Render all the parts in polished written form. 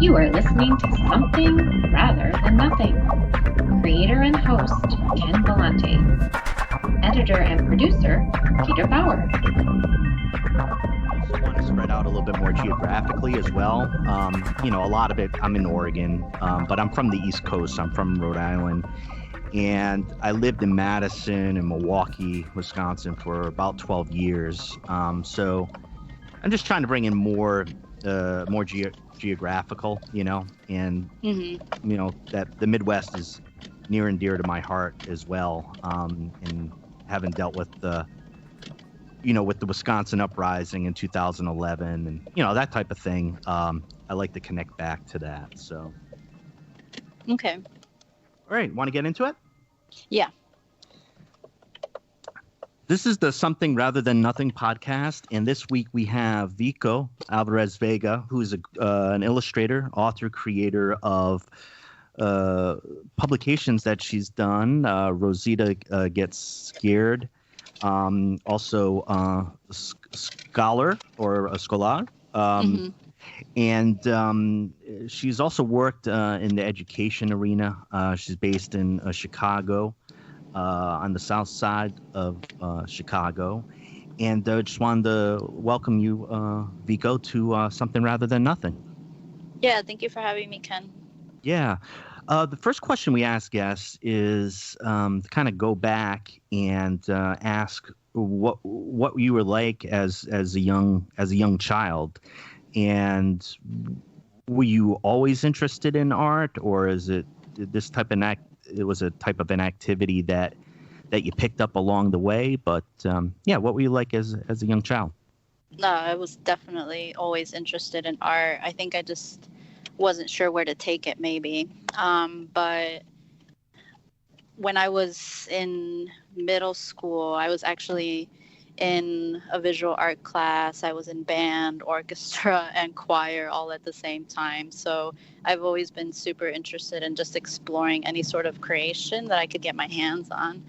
You are listening to Something Rather Than Nothing. Creator and host, Ken Galante. Editor and producer, Peter Bauer. I also want to spread out a little bit more geographically as well. A lot of it, I'm in Oregon, but I'm from the East Coast. I'm from Rhode Island. And I lived in Madison and Milwaukee, Wisconsin for about 12 years. So I'm just trying to bring in more geographical, and, that the Midwest is near and dear to my heart as well. And having dealt with the Wisconsin uprising in 2011 and, that type of thing, I like to connect back to that. So. Okay. All right. Want to get into it? Yeah. This is the Something Rather Than Nothing podcast, and this week we have Vicko, Alvarez Vega, who is an illustrator, author, creator of publications that she's done. Rosita Gets Scared, also scholar or a scholar. And she's also worked in the education arena. She's based in Chicago, on the south side of Chicago. And just wanted to welcome you, Vicko, to Something Rather Than Nothing. Yeah, thank you for having me, Ken. Yeah. The first question we ask guests is to kind of go back and ask what you were like as a young child. And were you always interested in art, or is it this type of it was a type of an activity that you picked up along the way? But what were you like as a young child? No, I was definitely always interested in art. I think I just wasn't sure where to take it, maybe. But when I was in middle school, I was actually in a visual art class. I was in band, orchestra, and choir all at the same time. So I've always been super interested in just exploring any sort of creation that I could get my hands on.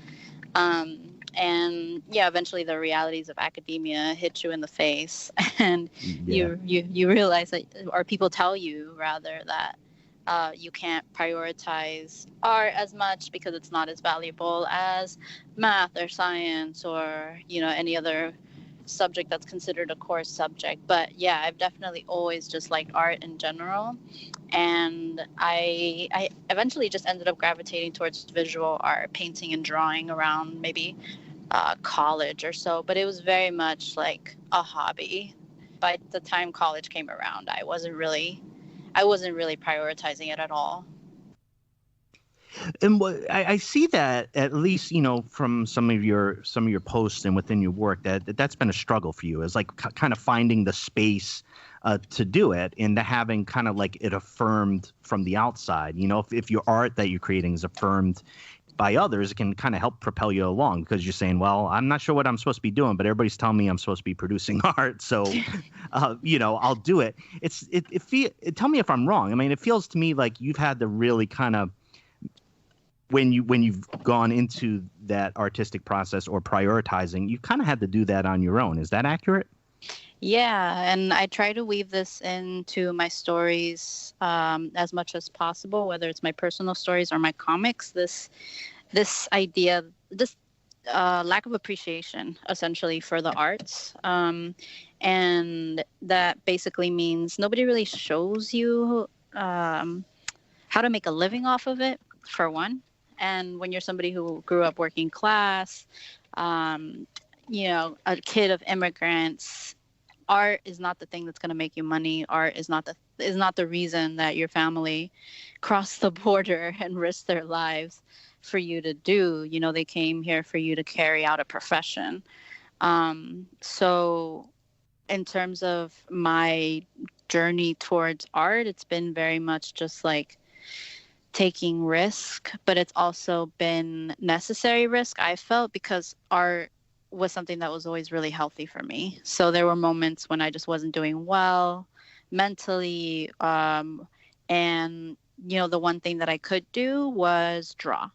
Eventually the realities of academia hit you in the face, and you realize that, or people tell you rather, that you can't prioritize art as much because it's not as valuable as math or science or, any other subject that's considered a core subject. But yeah, I've definitely always just liked art in general. And I eventually just ended up gravitating towards visual art, painting and drawing around maybe college or so. But it was very much like a hobby. By the time college came around, I wasn't really prioritizing it at all. And I see that, at least, from some of your posts and within your work, that's been a struggle for you, is like kind of finding the space to do it, and to having kind of like it affirmed from the outside. If your art that you're creating is affirmed by others, it can kind of help propel you along, because you're saying, well, I'm not sure what I'm supposed to be doing, but everybody's telling me I'm supposed to be producing art. So, I'll do it. Tell me if I'm wrong. I mean, it feels to me like you've had to really kind of, when you've gone into that artistic process or prioritizing, you kind of had to do that on your own. Is that accurate? Yeah, and I try to weave this into my stories as much as possible, whether it's my personal stories or my comics. This idea, this lack of appreciation, essentially, for the arts. And that basically means nobody really shows you how to make a living off of it, for one. And when you're somebody who grew up working class, a kid of immigrants, art is not the thing that's going to make you money. Art is not the reason that your family crossed the border and risked their lives for you to do. They came here for you to carry out a profession. So in terms of my journey towards art, it's been very much just like taking risk, but it's also been necessary risk, I felt, because art was something that was always really healthy for me. So there were moments when I just wasn't doing well mentally. And, the one thing that I could do was draw.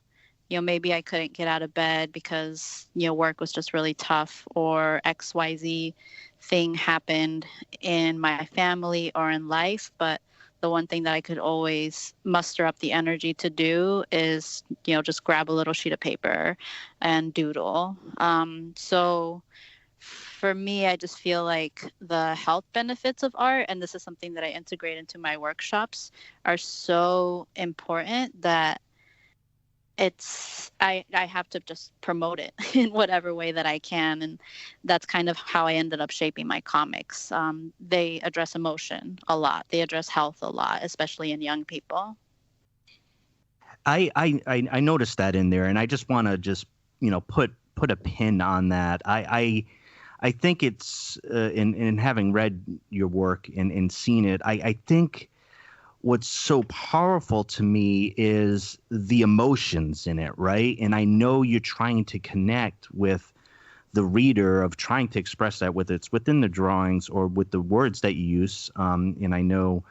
Maybe I couldn't get out of bed because, work was just really tough, or XYZ thing happened in my family or in life. But the one thing that I could always muster up the energy to do is, you know, just grab a little sheet of paper and doodle. So for me, I just feel like the health benefits of art, and this is something that I integrate into my workshops, are so important that I have to just promote it in whatever way that I can. And that's kind of how I ended up shaping my comics. They address emotion a lot. They address health a lot, especially in young people. I noticed that in there, and I just want to just, you know, put a pin on that. I think it's in having read your work and seen it, I think what's so powerful to me is the emotions in it, right? And I know you're trying to connect with the reader, of trying to express that, whether it's within the drawings or with the words that you use. And I know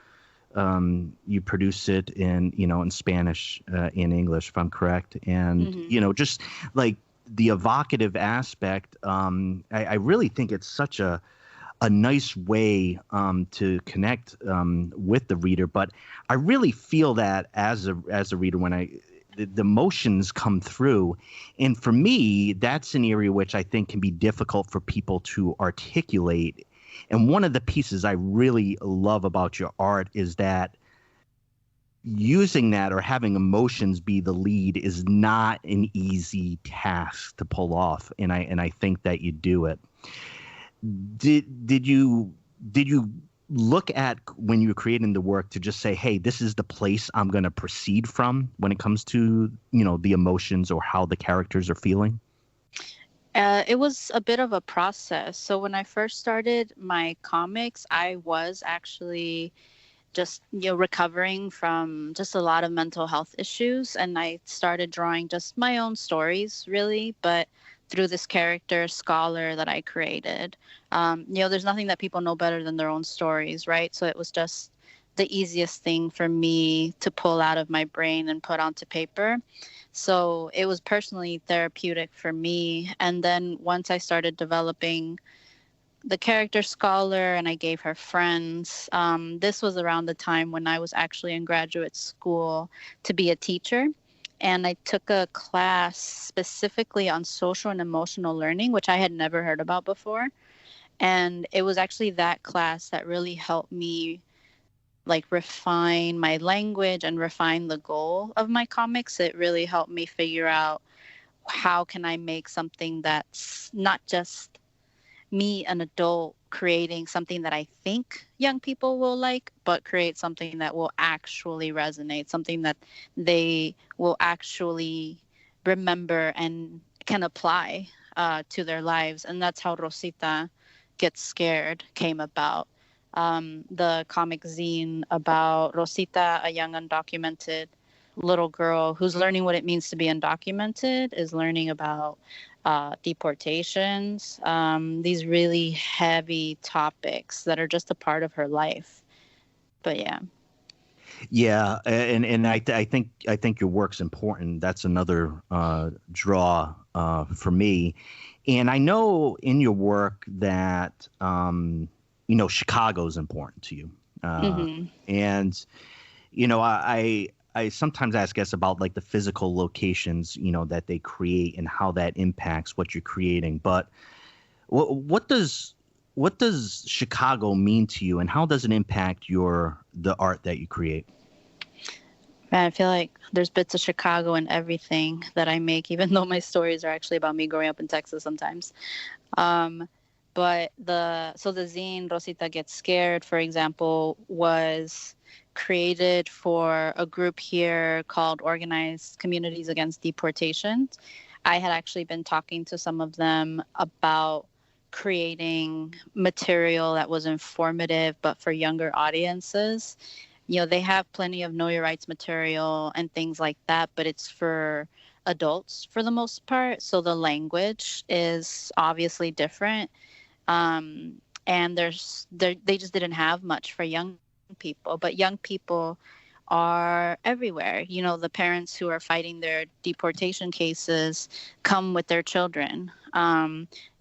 you produce it in, you know, in Spanish, in English, if I'm correct. And, you know, just like the evocative aspect, I really think it's such a nice way to connect with the reader. But I really feel that as a reader, when the emotions come through. And for me, that's an area which I think can be difficult for people to articulate. And one of the pieces I really love about your art is that using that, or having emotions be the lead, is not an easy task to pull off. And I think that you do it. Did you look at, when you were creating the work, to just say, hey, this is the place I'm going to proceed from when it comes to, you know, the emotions or how the characters are feeling? It was a bit of a process. So when I first started my comics, I was actually just, you know, recovering from just a lot of mental health issues. And I started drawing just my own stories, really, but through this character scholar that I created. You know, there's nothing that people know better than their own stories, right? So it was just the easiest thing for me to pull out of my brain and put onto paper. So it was personally therapeutic for me. And then once I started developing the character scholar and I gave her friends, this was around the time when I was actually in graduate school to be a teacher. And I took a class specifically on social and emotional learning, which I had never heard about before. And it was actually that class that really helped me like refine my language and refine the goal of my comics. It really helped me figure out, how can I make something that's not just me, an adult, creating something that I think young people will like, but create something that will actually resonate, something that they will actually remember and can apply to their lives. And that's how Rosita Gets Scared came about. The comic zine about Rosita, a young undocumented little girl who's learning what it means to be undocumented, is learning about deportations, these really heavy topics that are just a part of her life. But yeah, and I think your work's important. That's another draw for me. And I know in your work that you know, Chicago's important to you, and you know, I sometimes ask guests about like the physical locations, you know, that they create and how that impacts what you're creating. But what does Chicago mean to you, and how does it impact the art that you create? Man, I feel like there's bits of Chicago in everything that I make, even though my stories are actually about me growing up in Texas sometimes. But the zine Rosita Gets Scared, for example, was created for a group here called Organized Communities Against Deportation. I had actually been talking to some of them about creating material that was informative, but for younger audiences. You know, they have plenty of Know Your Rights material and things like that, but it's for adults for the most part. So the language is obviously different. And they just didn't have much for young people, but young people are everywhere. You know, the parents who are fighting their deportation cases come with their children.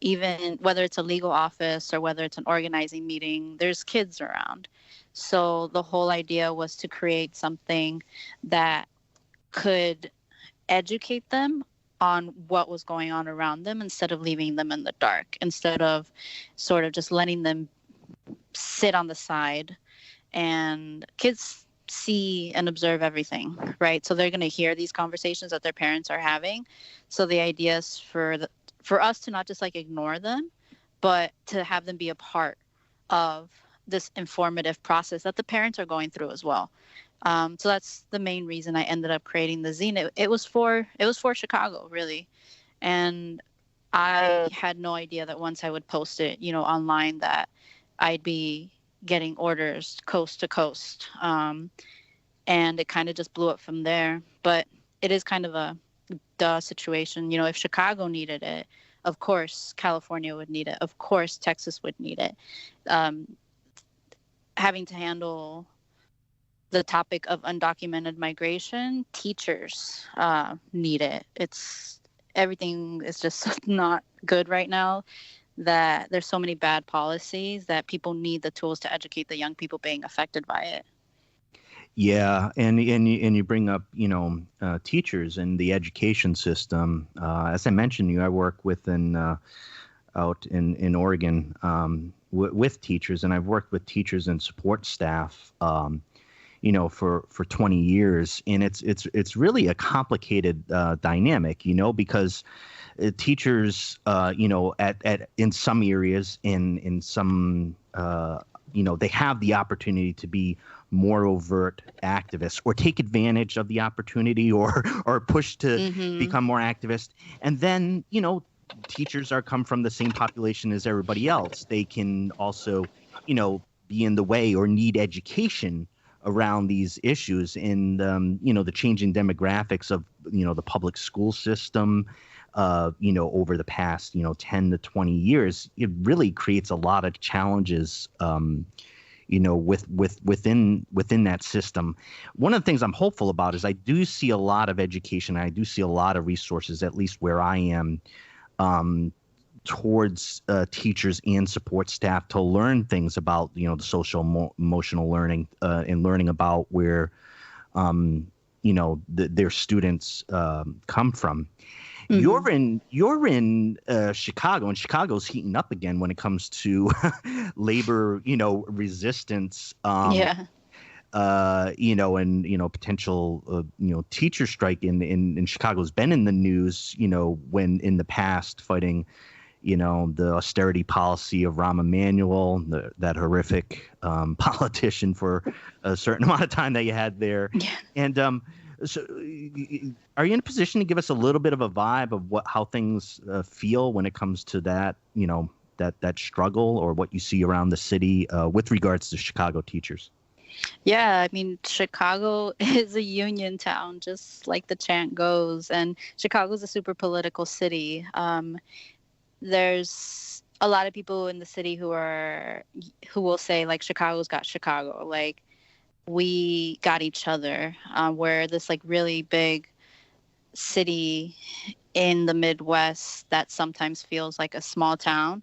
Even whether it's a legal office or whether it's an organizing meeting, there's kids around. So the whole idea was to create something that could educate them on what was going on around them instead of leaving them in the dark, instead of sort of just letting them sit on the side. And kids see and observe everything, right? So they're going to hear these conversations that their parents are having. So the idea is for us to not just like ignore them, but to have them be a part of this informative process that the parents are going through as well. So that's the main reason I ended up creating the zine. It was for Chicago, really. And I had no idea that once I would post it, online, that I'd be getting orders coast to coast. And it kind of just blew up from there. But it is kind of a duh situation. If Chicago needed it, of course California would need it. Of course Texas would need it. Having to handle the topic of undocumented migration, teachers need it. Everything is just not good right now, that there's so many bad policies that people need the tools to educate the young people being affected by it. Yeah, and you bring up teachers and the education system. As I mentioned, I work out in Oregon with teachers, and I've worked with teachers and support staff for 20 years, and it's really a complicated dynamic, because teachers in some areas, in some they have the opportunity to be more overt activists, or take advantage of the opportunity, or push to become more activist. And then teachers come from the same population as everybody else. They can also be in the way or need education around these issues. And the changing demographics of the public school system over the past 10 to 20 years, it really creates a lot of challenges within that system. One of the things I'm hopeful about is I do see a lot of education. I do see a lot of resources, at least where I am, towards teachers and support staff to learn things about the social emotional learning and learning about where their students come from. Mm-hmm. You're in Chicago, and Chicago's heating up again when it comes to labor resistance. And potential teacher strike in Chicago's been in the news, when in the past fighting the austerity policy of Rahm Emanuel, that horrific politician for a certain amount of time that you had there. Yeah. And so are you in a position to give us a little bit of a vibe of how things feel when it comes to that, that struggle, or what you see around the city with regards to Chicago teachers? Yeah, I mean, Chicago is a union town, just like the chant goes, and Chicago's a super political city. There's a lot of people in the city who will say, like, Chicago's got Chicago, like, we got each other. We're this like really big city in the Midwest that sometimes feels like a small town,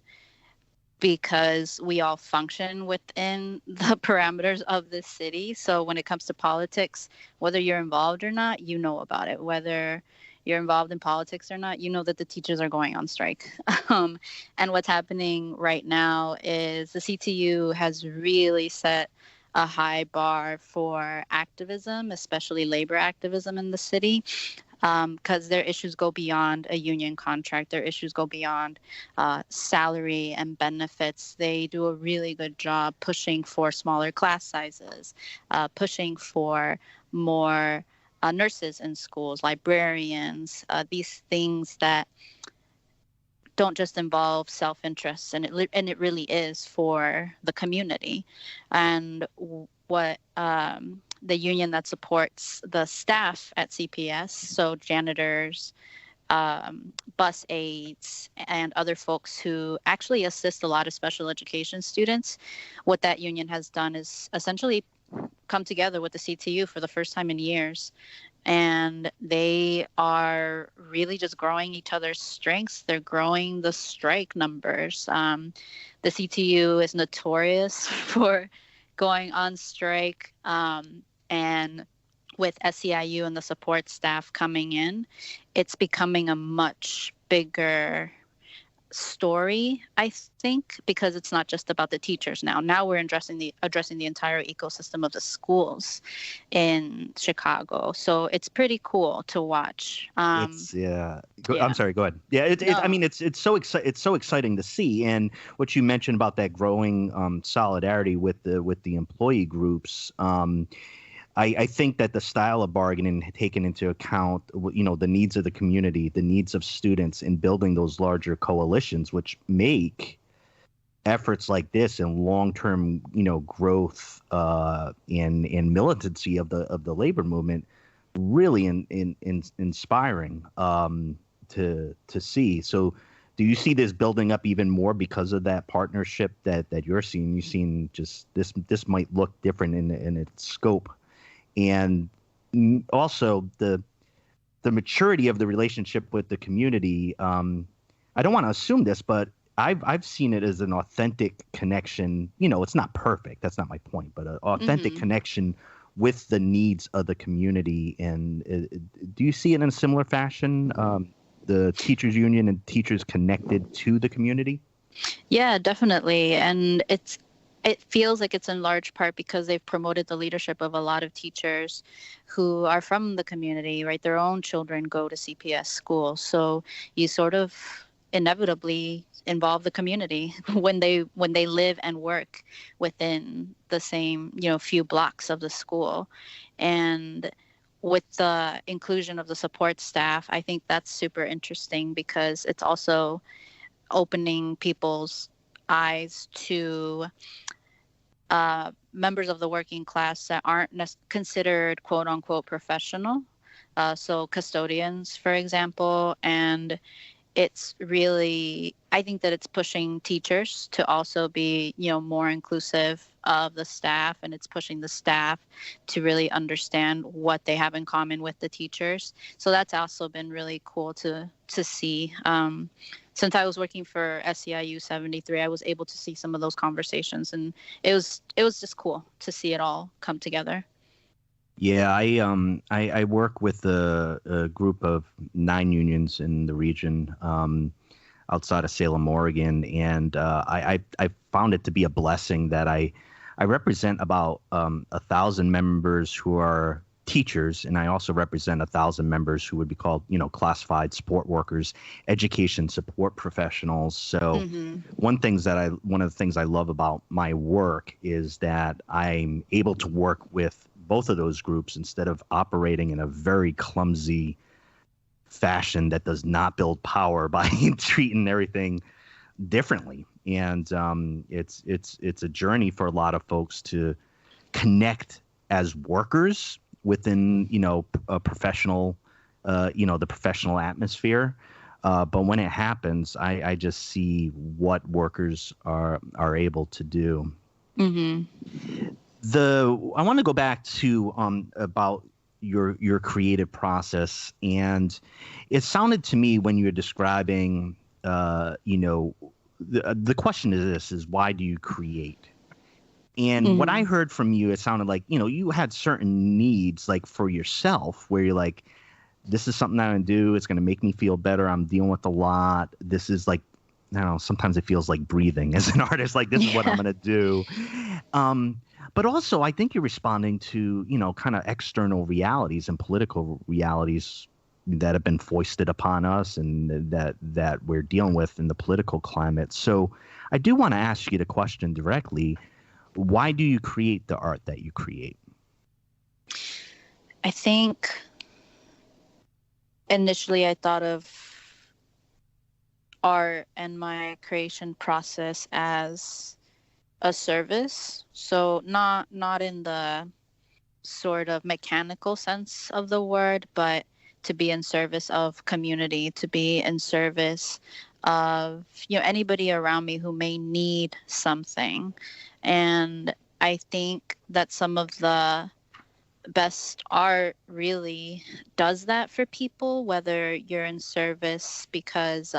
because we all function within the parameters of this city. So when it comes to politics, whether you're involved or not, you know about it. Whether you're involved in politics or not, you know that the teachers are going on strike. And what's happening right now is the CTU has really set a high bar for activism, especially labor activism in the city, because their issues go beyond a union contract. Their issues go beyond salary and benefits. They do a really good job pushing for smaller class sizes, pushing for more nurses in schools, librarians, these things that don't just involve self-interest, and it really is for the community. And what the union that supports the staff at CPS, so janitors, bus aides, and other folks who actually assist a lot of special education students, what that union has done is essentially come together with the CTU for the first time in years. And they are really just growing each other's strengths. They're growing the strike numbers. The CTU is notorious for going on strike, and with SEIU and the support staff coming in, it's becoming a much bigger story, I think, because it's not just about the teachers now. Now we're addressing the entire ecosystem of the schools in Chicago. So it's pretty cool to watch. It's yeah. I'm sorry. Go ahead. Yeah. I mean, it's so exciting to see. And what you mentioned about that growing solidarity with the employee groups. I think that the style of bargaining taken into account, the needs of the community, the needs of students, in building those larger coalitions, which make efforts like this and long-term, growth and militancy of the labor movement really inspiring to see. So, do you see this building up even more because of that partnership that you're seeing? You've seen just this might look different in its scope. And also the maturity of the relationship with the community. I don't want to assume this, but I've seen it as an authentic connection. It's not perfect. That's not my point, but an authentic connection with the needs of the community. And do you see it in a similar fashion? The teachers union and teachers connected to the community? Yeah, definitely. And it feels like it's in large part because they've promoted the leadership of a lot of teachers who are from the community, right? Their own children go to CPS schools. So you sort of inevitably involve the community when they live and work within the same, few blocks of the school. And with the inclusion of the support staff, I think that's super interesting because it's also opening people's eyes to members of the working class that aren't considered quote unquote professional. So custodians, for example, and it's really, I think that it's pushing teachers to also be, more inclusive of the staff, and it's pushing the staff to really understand what they have in common with the teachers. So that's also been really cool to see. Since I was working for SEIU 73, I was able to see some of those conversations, and it was just cool to see it all come together. Yeah, I work with a group of 9 unions in the region outside of Salem, Oregon, and I found it to be a blessing that I represent about 1,000 members who are teachers, and I also represent 1,000 members who would be called, classified support workers, education support professionals. So one of the things I love about my work is that I'm able to work with both of those groups instead of operating in a very clumsy fashion that does not build power by treating everything differently. And it's a journey for a lot of folks to connect as workers within, a professional, the professional atmosphere. But when it happens, I just see what workers are able to do. Mm-hmm. I want to go back to about your creative process, and it sounded to me when you were describing, the question is why do you create? And what I heard from you, it sounded like, you had certain needs, like for yourself, where you're like, this is something I'm going to do. It's going to make me feel better. I'm dealing with a lot. This is like, I don't know, sometimes it feels like breathing as an artist, like this is what I'm going to do. But also, I think you're responding to, kind of external realities and political realities that have been foisted upon us and that we're dealing with in the political climate. So I do want to ask you the question directly. Why do you create the art that you create? I think initially I thought of art and my creation process as a service. So not in the sort of mechanical sense of the word, but to be in service of community, to be in service of, anybody around me who may need something. And I think that some of the best art really does that for people, whether you're in service because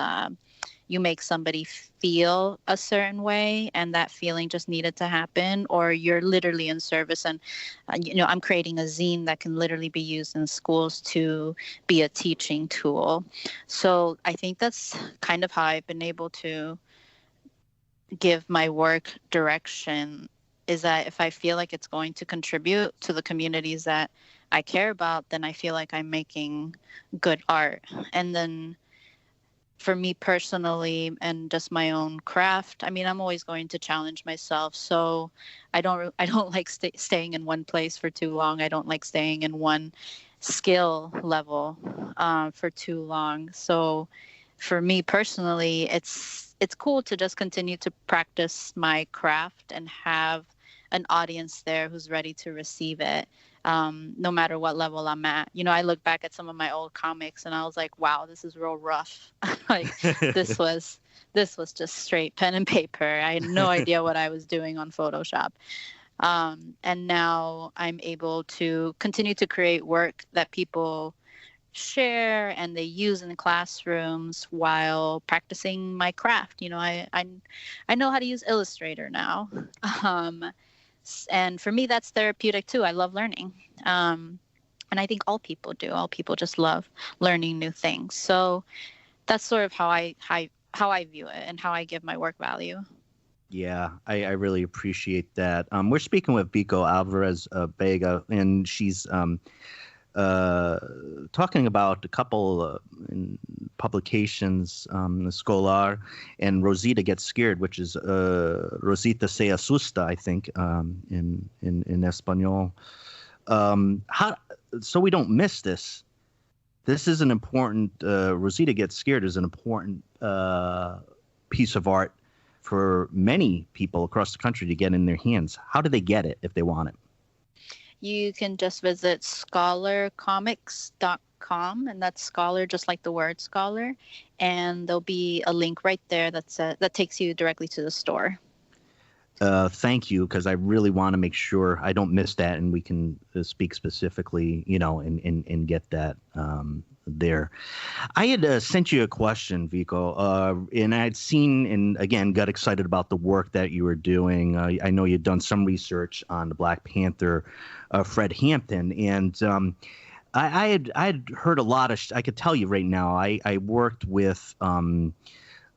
you make somebody feel a certain way and that feeling just needed to happen, or you're literally in service. And I'm creating a zine that can literally be used in schools to be a teaching tool. So I think that's kind of how I've been able to give my work direction, is that if I feel like it's going to contribute to the communities that I care about, then I feel like I'm making good art. And then for me personally and just my own craft, I mean, I'm always going to challenge myself. So I don't like staying in one place for too long. I don't like staying in one skill level for too long. So for me personally, it's cool to just continue to practice my craft and have an audience there who's ready to receive it, no matter what level I'm at. I look back at some of my old comics and I was like, wow, this is real rough. Like this was just straight pen and paper. I had no idea what I was doing on Photoshop. And now I'm able to continue to create work that people share and they use in the classrooms while practicing my craft. I know how to use Illustrator now. And for me, that's therapeutic too. I love learning. And I think all people do. All people just love learning new things. So that's sort of how I view it and how I give my work value. Yeah, I really appreciate that. We're speaking with Vicko Alvarez Vega, and she's talking about a couple publications, Scholar and Rosita Gets Scared, which is Rosita se asusta, I think, in Espanol. So we don't miss this. This is an important, Rosita Gets Scared is an important piece of art for many people across the country to get in their hands. How do they get it if they want it? You can just visit scholarcomics.com, and that's scholar just like the word scholar, and there'll be a link right there that takes you directly to the store. Thank you, because I really want to make sure I don't miss that, and we can speak specifically, and get that there. I had sent you a question, Vicko, and I had seen and again got excited about the work that you were doing. I know you'd done some research on the Black Panther, Fred Hampton, and I had heard a lot of. I could tell you right now. I worked with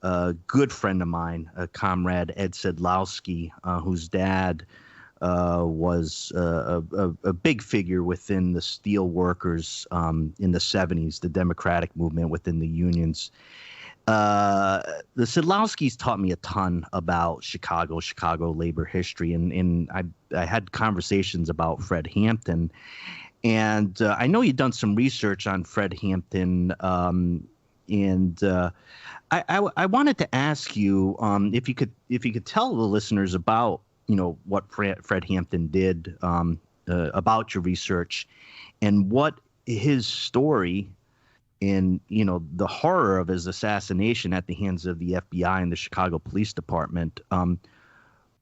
a good friend of mine, a comrade, Ed Sedlowski, whose dad was a big figure within the steel workers in the 70s, the democratic movement within the unions. The Sedlowskis taught me a ton about Chicago labor history, and I had conversations about Fred Hampton. And I know you've done some research on Fred Hampton, and I wanted to ask you if you could tell the listeners about what Fred Hampton did, about your research, and what his story and the horror of his assassination at the hands of the FBI and the Chicago Police Department.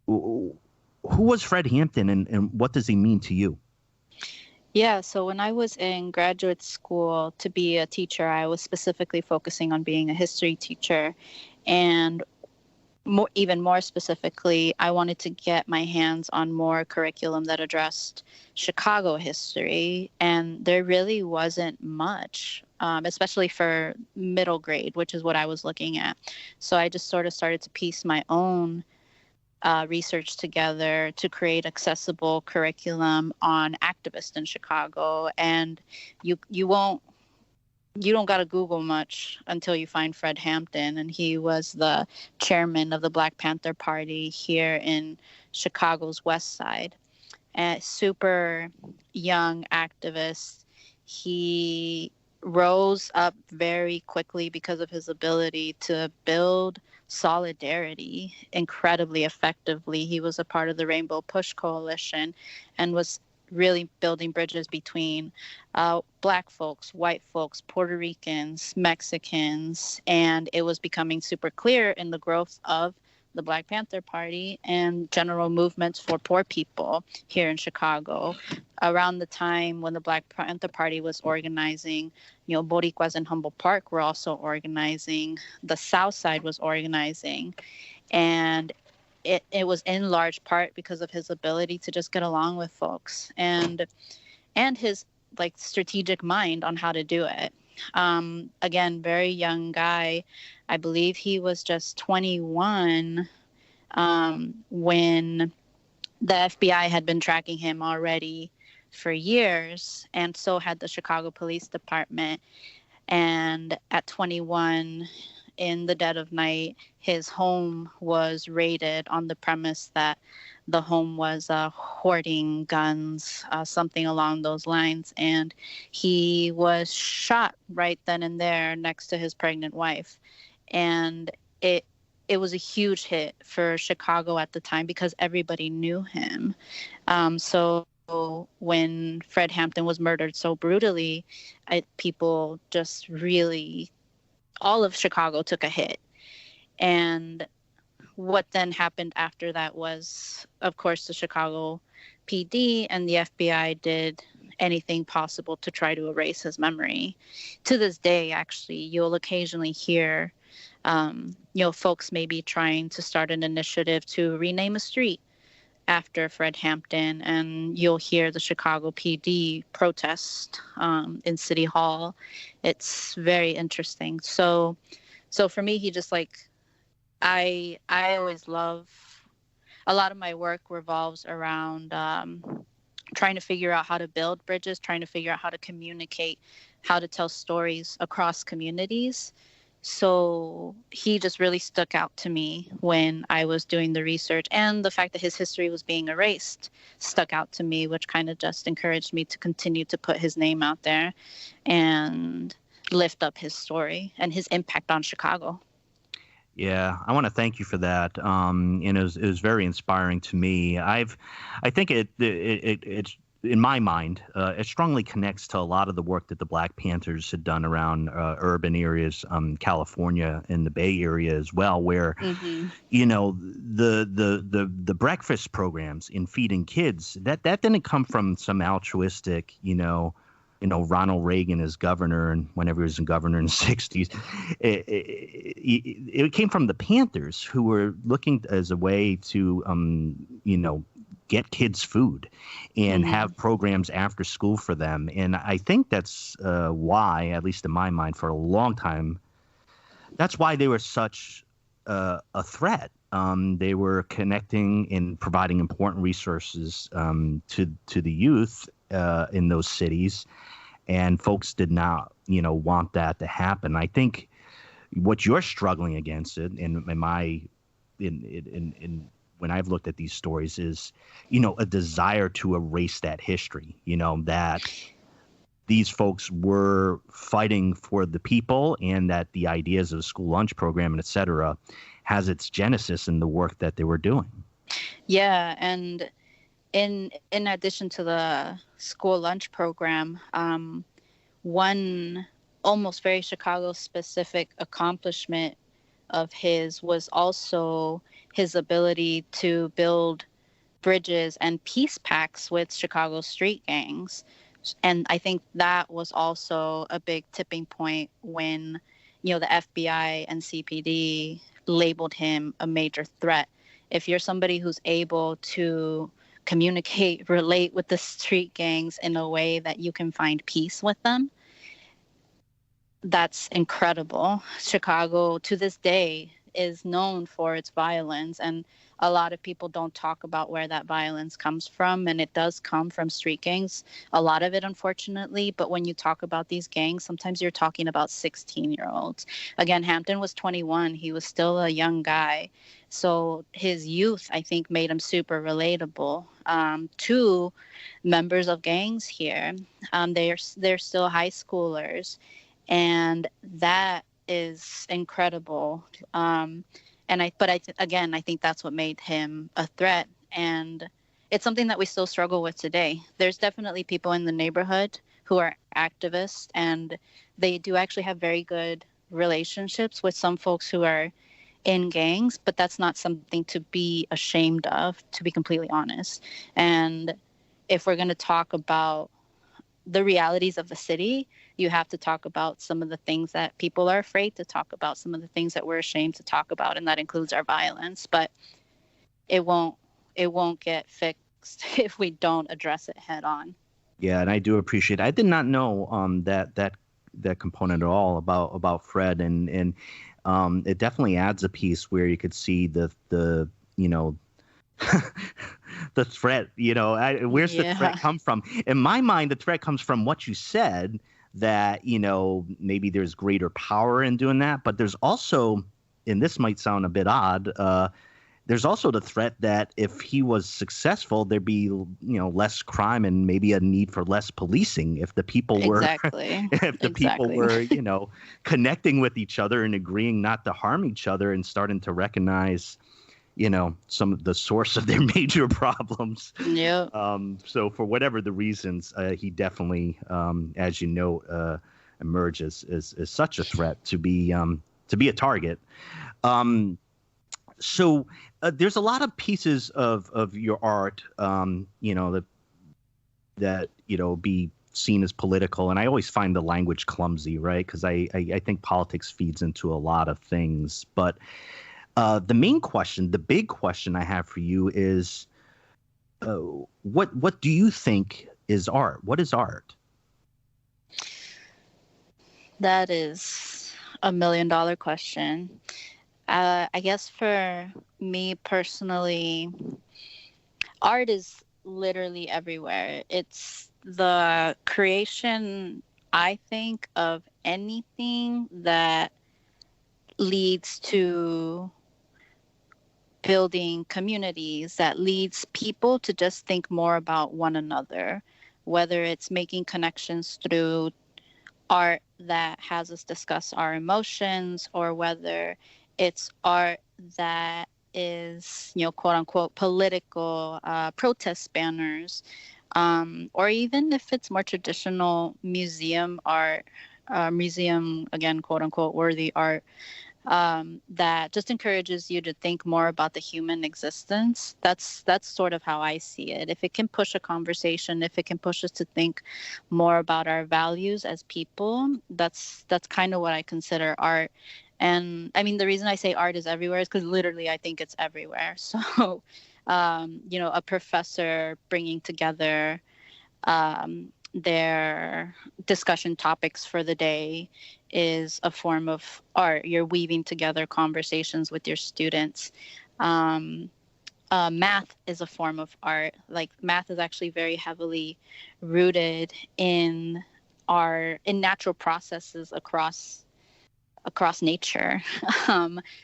Who was Fred Hampton, and what does he mean to you? Yeah, so when I was in graduate school to be a teacher, I was specifically focusing on being a history teacher. And even more specifically, I wanted to get my hands on more curriculum that addressed Chicago history. And there really wasn't much, especially for middle grade, which is what I was looking at. So I just sort of started to piece my own research together to create accessible curriculum on activists in Chicago. And you don't got to Google much until you find Fred Hampton. And he was the chairman of the Black Panther Party here in Chicago's West Side. A super young activist. He rose up very quickly because of his ability to build solidarity incredibly effectively. He was a part of the Rainbow Push Coalition and was really building bridges between Black folks, white folks, Puerto Ricans, Mexicans, and it was becoming super clear in the growth of the Black Panther Party and general movements for poor people here in Chicago. around the time when the Black Panther Party was organizing, Boricuas in Humboldt Park were also organizing. The South Side was organizing. And it was in large part because of his ability to just get along with folks and his like strategic mind on how to do it. Again, very young guy. I believe he was just 21 when the FBI had been tracking him already for years, and so had the Chicago Police Department. And at 21, in the dead of night, his home was raided on the premise that the home was hoarding guns, something along those lines. And he was shot right then and there next to his pregnant wife. And it was a huge hit for Chicago at the time because everybody knew him. So when Fred Hampton was murdered so brutally, people just really, all of Chicago took a hit. And what then happened after that was, of course, the Chicago PD and the FBI did anything possible to try to erase his memory. To this day, actually, you'll occasionally hear, folks maybe trying to start an initiative to rename a street after Fred Hampton, and you'll hear the Chicago PD protest in City Hall. It's very interesting. So for me, he just I always love, a lot of my work revolves around trying to figure out how to build bridges, trying to figure out how to communicate, how to tell stories across communities. So he just really stuck out to me when I was doing the research, and the fact that his history was being erased stuck out to me, which kind of just encouraged me to continue to put his name out there and lift up his story and his impact on Chicago. Yeah, I want to thank you for that. And it was very inspiring to me. I think it's in my mind, it strongly connects to a lot of the work that the Black Panthers had done around urban areas, California and the Bay Area as well, where the breakfast programs in feeding kids that didn't come from some altruistic, Ronald Reagan as governor, and whenever he was in governor in the 60s, it came from the Panthers, who were looking as a way to, get kids food and have programs after school for them. And I think that's why, at least in my mind, for a long time, that's why they were such a threat. They were connecting and providing important resources to the youth in those cities, and folks did not, want that to happen. I think what you're struggling against it, in when I've looked at these stories, is, a desire to erase that history. That these folks were fighting for the people, and that the ideas of the school lunch program and et cetera has its genesis in the work that they were doing. Yeah, and in addition to the school lunch program, one almost very Chicago-specific accomplishment of his was also his ability to build bridges and peace pacts with Chicago street gangs. And I think that was also a big tipping point when, the FBI and CPD labeled him a major threat. If you're somebody who's able to communicate, relate with the street gangs in a way that you can find peace with them, that's incredible. Chicago, to this day, is known for its violence, and a lot of people don't talk about where that violence comes from, and it does come from street gangs, a lot of it, unfortunately. But when you talk about these gangs, sometimes you're talking about 16-year-olds. Again, Hampton was 21. He was still a young guy. So his youth, I think, made him super relatable to members of gangs here. They're still high schoolers, and that is incredible. I think that's what made him a threat, and it's something that we still struggle with today. There's definitely people in the neighborhood who are activists, and they do actually have very good relationships with some folks who are in gangs, but that's not something to be ashamed of, to be completely honest. And if we're going to talk about the realities of the city, you have to talk about some of the things that people are afraid to talk about, some of the things that we're ashamed to talk about, and that includes our violence. But it won't get fixed if we don't address it head on. Yeah, and I do appreciate it. I did not know that component at all about Fred, and it definitely adds a piece where you could see the you know the threat. You know, where's the threat come from? In my mind, the threat comes from what you said, that, you know, maybe there's greater power in doing that, but there's also, and this might sound a bit odd, there's also the threat that if he was successful, there'd be, you know, less crime and maybe a need for less policing if the people were people were, you know, connecting with each other and agreeing not to harm each other and starting to recognize, you know, some of the source of their major problems. Yeah. So for whatever the reasons, he definitely, as you know, emerges as such a threat to be a target. So there's a lot of pieces of your art, you know, that you know, be seen as political, and I always find the language clumsy, right? Because I think politics feeds into a lot of things. But the main question, the big question I have for you is, what do you think is art? What is art? That is $1 million question. I guess for me personally, art is literally everywhere. It's the creation, I think, of anything that leads to building communities, that leads people to just think more about one another, whether it's making connections through art that has us discuss our emotions, or whether it's art that is, you know, quote unquote political, protest banners, or even if it's more traditional museum art, museum, again, quote unquote worthy art, that just encourages you to think more about the human existence. That's sort of how I see it. If it can push a conversation, if it can push us to think more about our values as people, that's kind of what I consider art. And I mean, the reason I say art is everywhere is because literally I think it's everywhere. So, you know, a professor bringing together their discussion topics for the day is a form of art. You're weaving together conversations with your students. Math is a form of art. Like, math is actually very heavily rooted in natural processes across nature.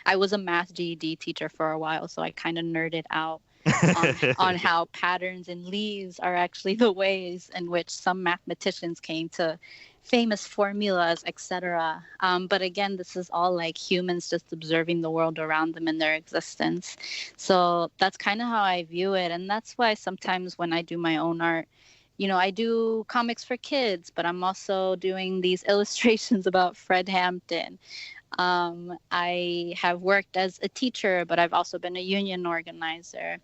I was a math GED teacher for a while, so I kind of nerded out on how patterns in leaves are actually the ways in which some mathematicians came to famous formulas, etc. But again, this is all like humans just observing the world around them and their existence. So that's kind of how I view it. And that's why sometimes when I do my own art, you know, I do comics for kids, but I'm also doing these illustrations about Fred Hampton. I have worked as a teacher, but I've also been a union organizer.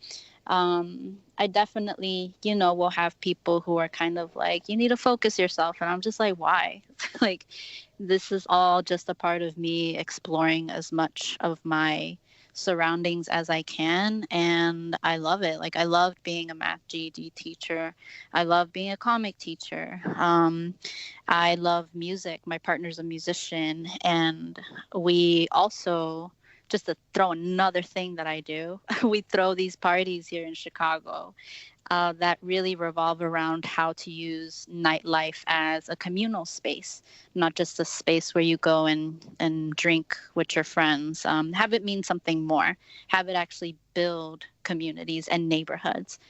I definitely, you know, will have people who are kind of like, you need to focus yourself. And I'm just like, why? Like, this is all just a part of me exploring as much of my surroundings as I can, and I love it. Like, I loved being a math GED teacher. I love being a comic teacher. I love music. My partner's a musician, and we also, just to throw another thing that I do, we throw these parties here in Chicago that really revolve around how to use nightlife as a communal space, not just a space where you go and drink with your friends. Have it mean something more. Have it actually build communities and neighborhoods.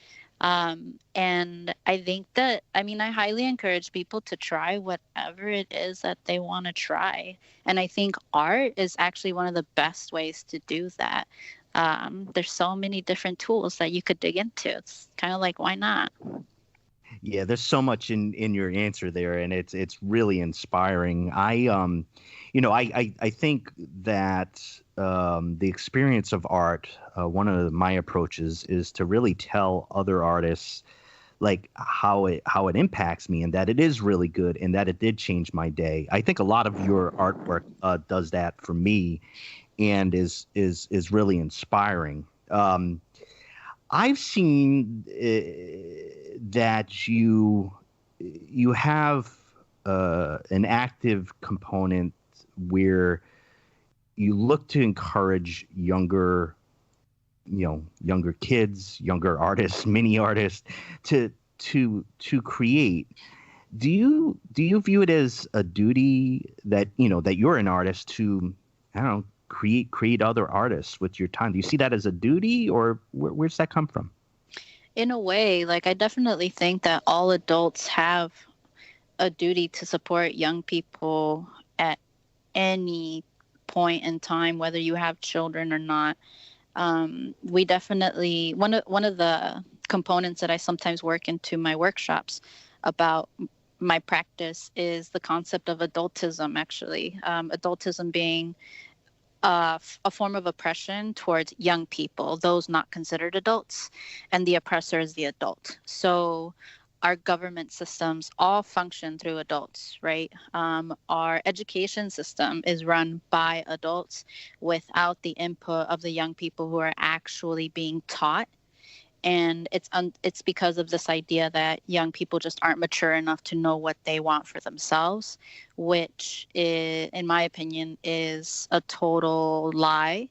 And I think that, I mean, I highly encourage people to try whatever it is that they want to try. And I think art is actually one of the best ways to do that. There's so many different tools that you could dig into. It's kind of like, why not? Yeah, there's so much in your answer there, and it's really inspiring. I think that the experience of art, one of my approaches is to really tell other artists like how it impacts me, and that it is really good, and that it did change my day. I think a lot of your artwork does that for me, and is really inspiring. I've seen that you have an active component where you look to encourage younger kids, younger artists, mini artists to create. Do you view it as a duty that you're an artist to, I don't know, create other artists with your time? Do you see that as a duty, or where's that come from? In a way, like, I definitely think that all adults have a duty to support young people at any point in time, whether you have children or not. We definitely, one of the components that I sometimes work into my workshops about my practice is the concept of adultism, actually. Adultism being a form of oppression towards young people, those not considered adults, and the oppressor is the adult. So our government systems all function through adults, right? Our education system is run by adults without the input of the young people who are actually being taught. And it's because of this idea that young people just aren't mature enough to know what they want for themselves, which is, in my opinion, is a total lie.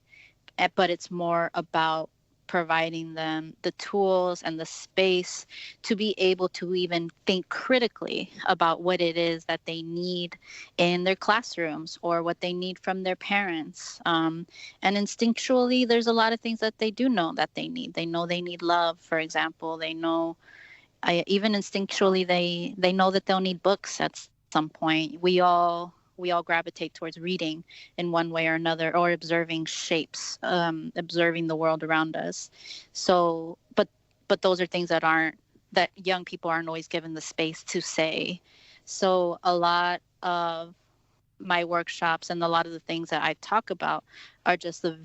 But it's more about providing them the tools and the space to be able to even think critically about what it is that they need in their classrooms or what they need from their parents. And instinctually, there's a lot of things that they do know that they need. They know they need love, for example. They know, even instinctually, they know that they'll need books at some point. We all gravitate towards reading in one way or another, or observing shapes, observing the world around us. So, but those are things that young people aren't always given the space to say. So a lot of my workshops and a lot of the things that I talk about are just the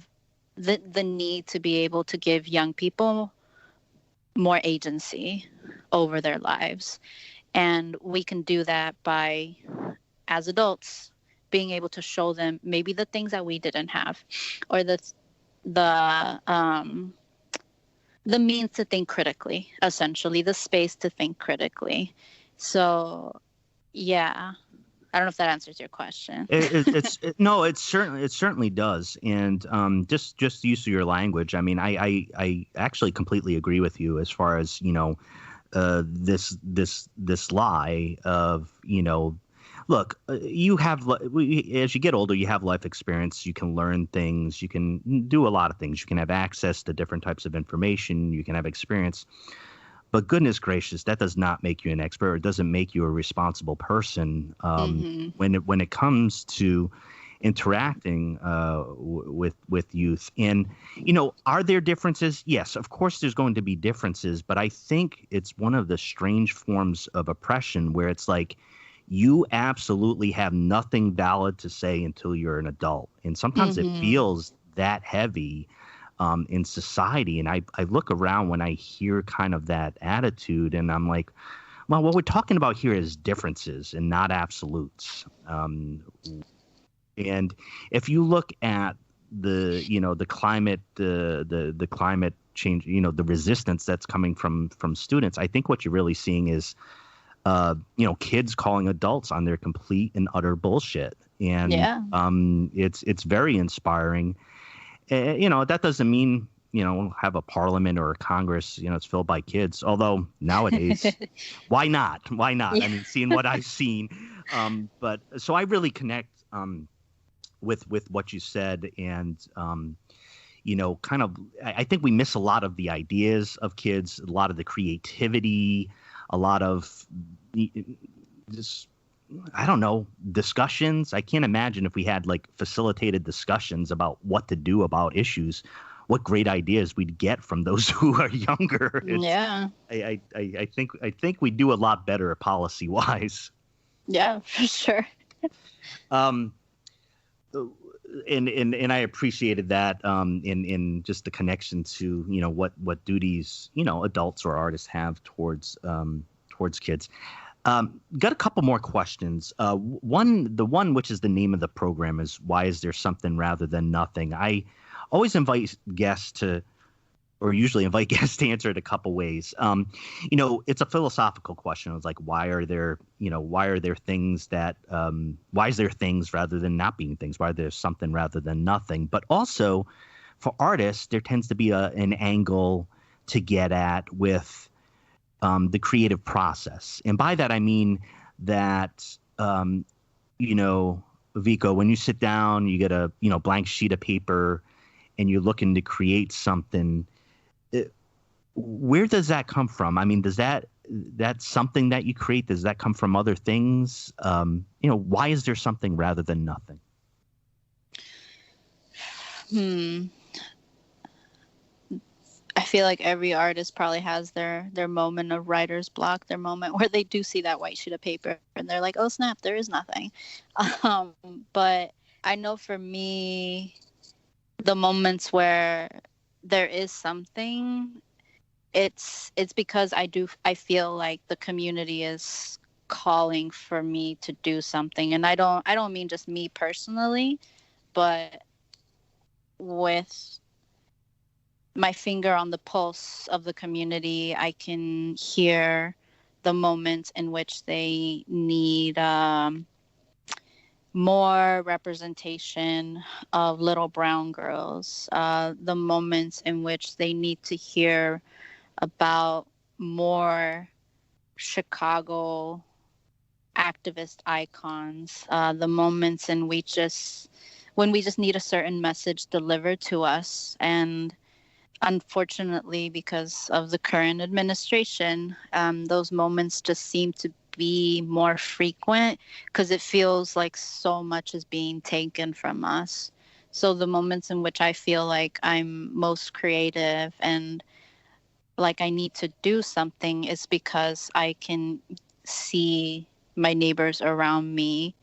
need to be able to give young people more agency over their lives. And we can do that by, as adults, being able to show them maybe the things that we didn't have, or the means to think critically, essentially, the space to think critically. So, yeah, I don't know if that answers your question. No, it certainly does. And just use of your language. I mean, I actually completely agree with you as far as, this lie of, look, you have, as you get older, you have life experience. You can learn things. You can do a lot of things. You can have access to different types of information. You can have experience. But goodness gracious, that does not make you an expert. It doesn't make you a responsible person when it comes to interacting with youth. And, are there differences? Yes, of course there's going to be differences. But I think it's one of the strange forms of oppression where it's like, you absolutely have nothing valid to say until you're an adult. And sometimes it feels that heavy in society. And I look around when I hear kind of that attitude, and I'm like, well, what we're talking about here is differences and not absolutes. And if you look at the climate, the climate change, the resistance that's coming from students, I think what you're really seeing is kids calling adults on their complete and utter bullshit. And it's very inspiring. That doesn't mean, have a parliament or a Congress, it's filled by kids. Although nowadays, why not? Yeah. I mean, seeing what I've seen. But so I really connect with what you said. And, kind of, I think we miss a lot of the ideas of kids, a lot of the creativity, a lot of just, I don't know, discussions. I can't imagine if we had like facilitated discussions about what to do about issues, what great ideas we'd get from those who are younger. I think we do a lot better policy wise. Yeah, for sure. and I appreciated that in just the connection to what duties adults or artists have towards kids. Got a couple more questions. The one which is the name of the program is Why Is There Something Rather Than Nothing? I always usually invite guests to answer it a couple ways. It's a philosophical question. It's like, why are there things that, why is there things rather than not being things? Why is there something rather than nothing? But also for artists, there tends to be an angle to get at with the creative process. And by that, I mean that, Vicko, when you sit down, you get a, blank sheet of paper and you're looking to create something. Where does that come from? I mean, that's something that you create? Does that come from other things? Why is there something rather than nothing? I feel like every artist probably has their moment of writer's block, their moment where they do see that white sheet of paper and they're like, oh snap, there is nothing. But I know for me, the moments where there is something, it's because I feel like the community is calling for me to do something. And I don't mean just me personally, but with my finger on the pulse of the community, I can hear the moments in which they need more representation of little brown girls, the moments in which they need to hear about more Chicago activist icons, the moments when we just need a certain message delivered to us. And unfortunately, because of the current administration, those moments just seem to be more frequent because it feels like so much is being taken from us. So the moments in which I feel like I'm most creative and like I need to do something is because I can see my neighbors around me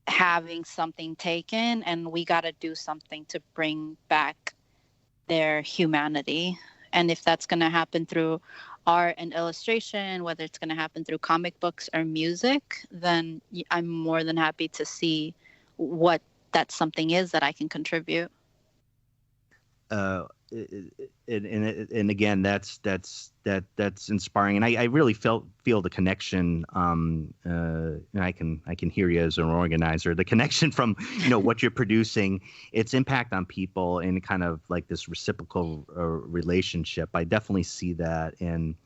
having something taken, and we got to do something to bring back their humanity. And if that's going to happen through art and illustration, whether it's going to happen through comic books or music, then I'm more than happy to see what that something is that I can contribute. And again, that's inspiring, and I really feel the connection. And I can hear you as an organizer, the connection from what you're producing, its impact on people, and kind of like this reciprocal relationship. I definitely see that in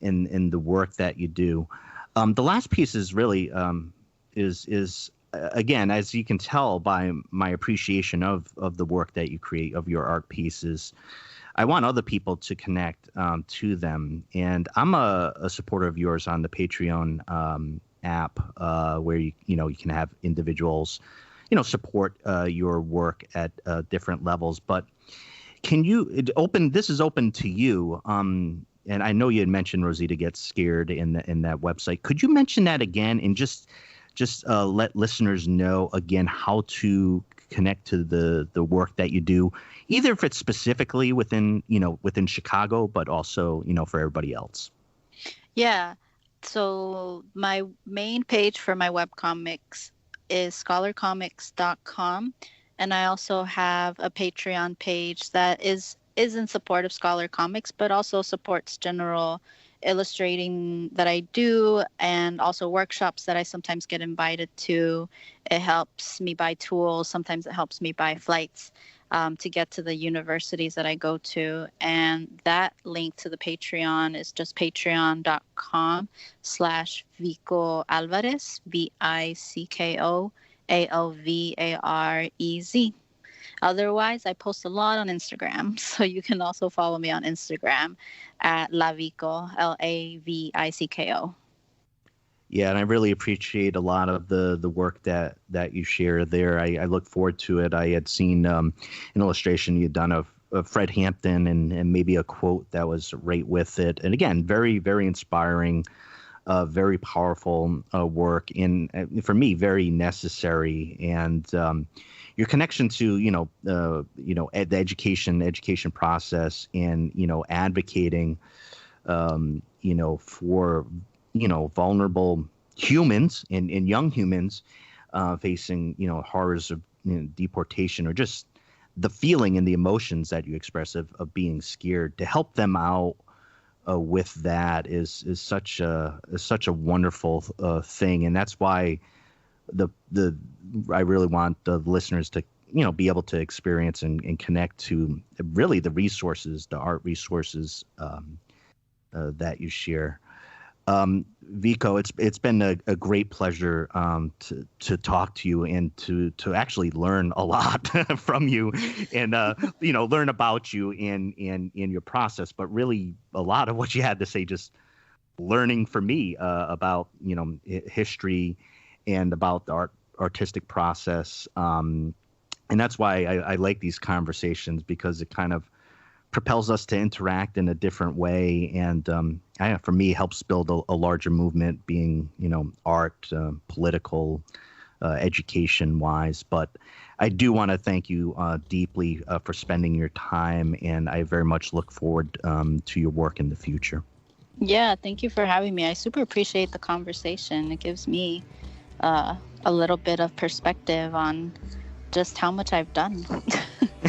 the work that you do. The last piece is really is again, as you can tell by my appreciation of the work that you create, of your art pieces, I want other people to connect to them. And I'm a supporter of yours on the Patreon app, where you can have individuals, support your work at different levels. But this is open to you. And I know you had mentioned Rosita Gets Scared in that website. Could you mention that again and just let listeners know again how to connect to the work that you do, either if it's specifically within Chicago, but also, for everybody else? Yeah. So my main page for my webcomics is scholarcomics.com. And I also have a Patreon page that is in support of Scholar Comics, but also supports general illustrating that I do, and also workshops that I sometimes get invited to. It helps me buy tools. Sometimes it helps me buy flights to get to the universities that I go to. And that link to the Patreon is just patreon.com/Vicko Alvarez, Vicko Alvarez. Otherwise, I post a lot on Instagram, so you can also follow me on Instagram at Lavicko, Lavicko. Yeah, and I really appreciate a lot of the work that you share there. I look forward to it. I had seen an illustration you'd done of Fred Hampton and maybe a quote that was right with it. And again, very, very inspiring very powerful work, and for me, very necessary. And your connection to the education process, and advocating for vulnerable humans and young humans facing horrors of deportation, or just the feeling and the emotions that you express of being scared, to help them out with that is such a wonderful thing. And that's why I really want the listeners to be able to experience and connect to really the resources, the art resources that you share. Vicko, it's been a great pleasure to talk to you, and to actually learn a lot from you, and learn about you in your process. But really, a lot of what you had to say, just learning for me about history and about the artistic process, and that's why I like these conversations, because it kind of propels us to interact in a different way, and for me, helps build a larger movement, being art, political, education wise. But I do want to thank you deeply for spending your time, and I very much look forward to your work in the future. Yeah, thank you for having me. I super appreciate the conversation. It gives me a little bit of perspective on just how much I've done.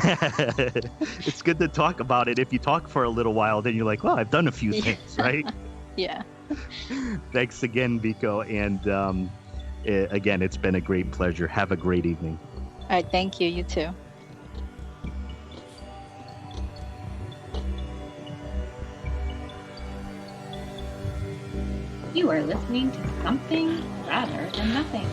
It's good to talk about it. If you talk for a little while, then you're like, well, I've done a few things, right? Yeah. Thanks again, Vicko. And again, it's been a great pleasure. Have a great evening. All right. Thank you. You too. You are listening to Something Rather Than Nothing.